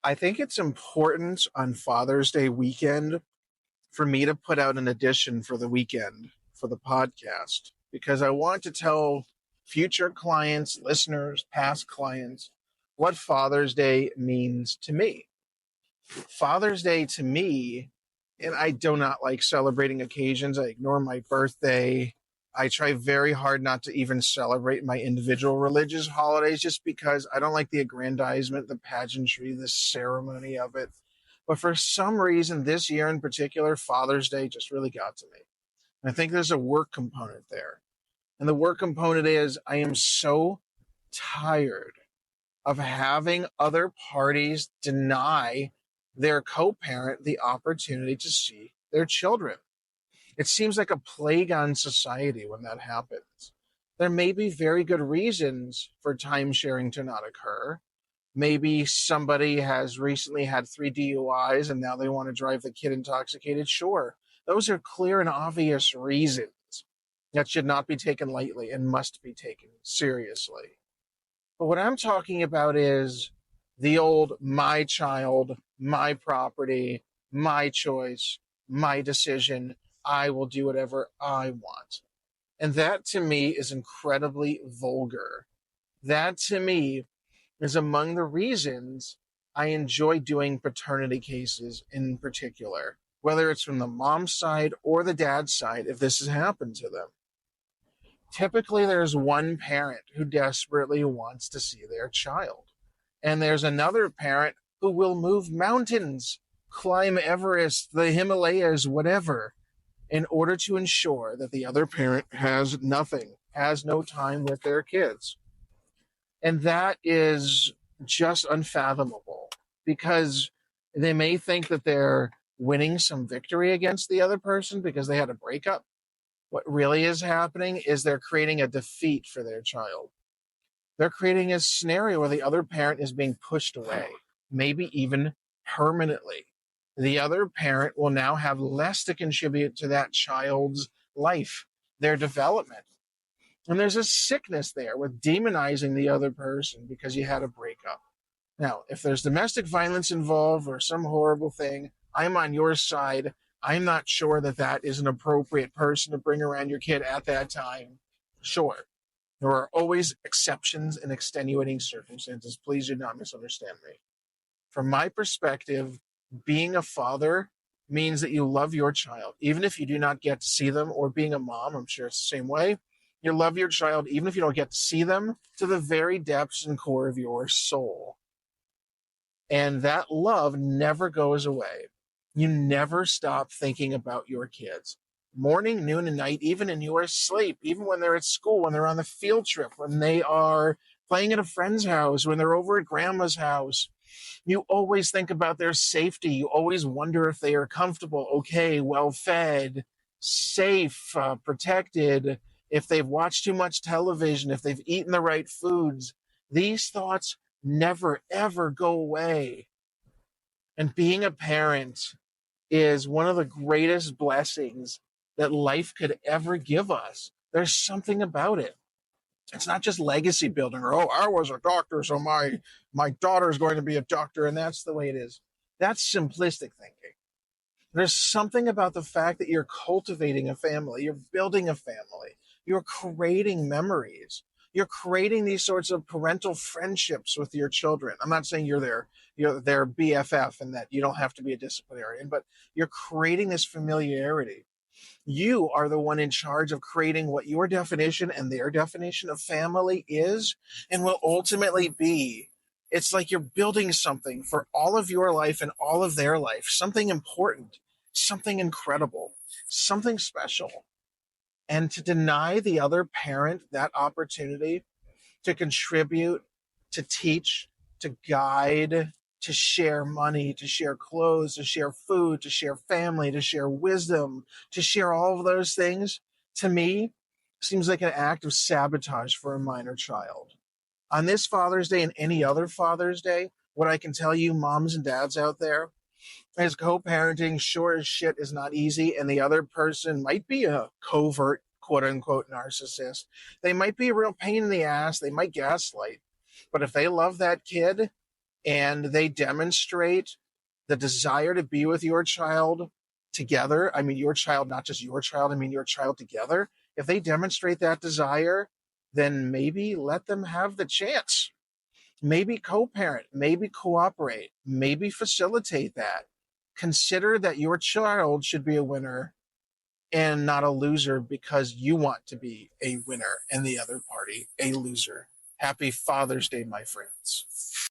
I think it's important on Father's Day weekend for me to put out an edition for the weekend for the podcast because I want to tell future clients, listeners, past clients what Father's Day means to me. Father's Day to me, and I do not like celebrating occasions. I ignore my birthday. I try very hard not to even celebrate my individual religious holidays just because I don't like the aggrandizement, the pageantry, the ceremony of it. But for some reason, this year in particular, Father's Day just really got to me. And I think there's a work component there. And the work component is I am so tired of having other parties deny their co parent the opportunity to see their children. It seems like a plague on society when that happens. There may be very good reasons for time sharing to not occur. Maybe somebody has recently had 3 DUIs and now they want to drive the kid intoxicated. Sure, those are clear and obvious reasons that should not be taken lightly and must be taken seriously. But what I'm talking about is the old my child, my property, my choice, my decision. I will do whatever I want. And that to me is incredibly vulgar. That to me is among the reasons I enjoy doing paternity cases in particular, whether it's from the mom's side or the dad's side, if this has happened to them. Typically, there's one parent who desperately wants to see their child, and there's another parent who will move mountains, climb Everest, the Himalayas, whatever, in order to ensure that the other parent has nothing, has no time with their kids. And that is just unfathomable because they may think that they're winning some victory against the other person because they had a breakup. What really is happening is they're creating a defeat for their child. They're creating a scenario where the other parent is being pushed away, maybe even permanently. The other parent will now have less to contribute to that child's life, their development. And there's a sickness there with demonizing the other person because you had a breakup. Now, if there's domestic violence involved or some horrible thing, I'm on your side. I'm not sure that that is an appropriate person to bring around your kid at that time. Sure, there are always exceptions and extenuating circumstances. Please do not misunderstand me. From my perspective, being a father means that you love your child, even if you do not get to see them, or being a mom, I'm sure it's the same way. You love your child, even if you don't get to see them, to the very depths and core of your soul. And that love never goes away. You never stop thinking about your kids. Morning, noon, and night, even in your sleep, even when they're at school, when they're on the field trip, when they are playing at a friend's house, when they're over at grandma's house. You always think about their safety. You always wonder if they are comfortable, okay, well fed, safe, protected, if they've watched too much television, if they've eaten the right foods. These thoughts never, ever go away. And being a parent is one of the greatest blessings that life could ever give us. There's something about it. It's not just legacy building or, oh, I was a doctor, so my daughter's going to be a doctor, and that's the way it is. That's simplistic thinking. There's something about the fact that you're cultivating a family, you're building a family, you're creating memories, you're creating these sorts of parental friendships with your children. I'm not saying you're their BFF and that you don't have to be a disciplinarian, but you're creating this familiarity. You are the one in charge of creating what your definition and their definition of family is and will ultimately be. It's like you're building something for all of your life and all of their life, something important, something incredible, something special. And to deny the other parent that opportunity to contribute, to teach, to guide, to share money, to share clothes, to share food, to share family, to share wisdom, to share all of those things, to me, seems like an act of sabotage for a minor child. On this Father's Day and any other Father's Day, what I can tell you, moms and dads out there, is co-parenting sure as shit is not easy, and the other person might be a covert, quote-unquote, narcissist. They might be a real pain in the ass. They might gaslight. But if they love that kid, and they demonstrate the desire to be with your child together, I mean, your child, not just your child, I mean, your child together, if they demonstrate that desire, then maybe let them have the chance. Maybe co-parent, maybe cooperate, maybe facilitate that. Consider that your child should be a winner and not a loser because you want to be a winner and the other party a loser. Happy Father's Day, my friends.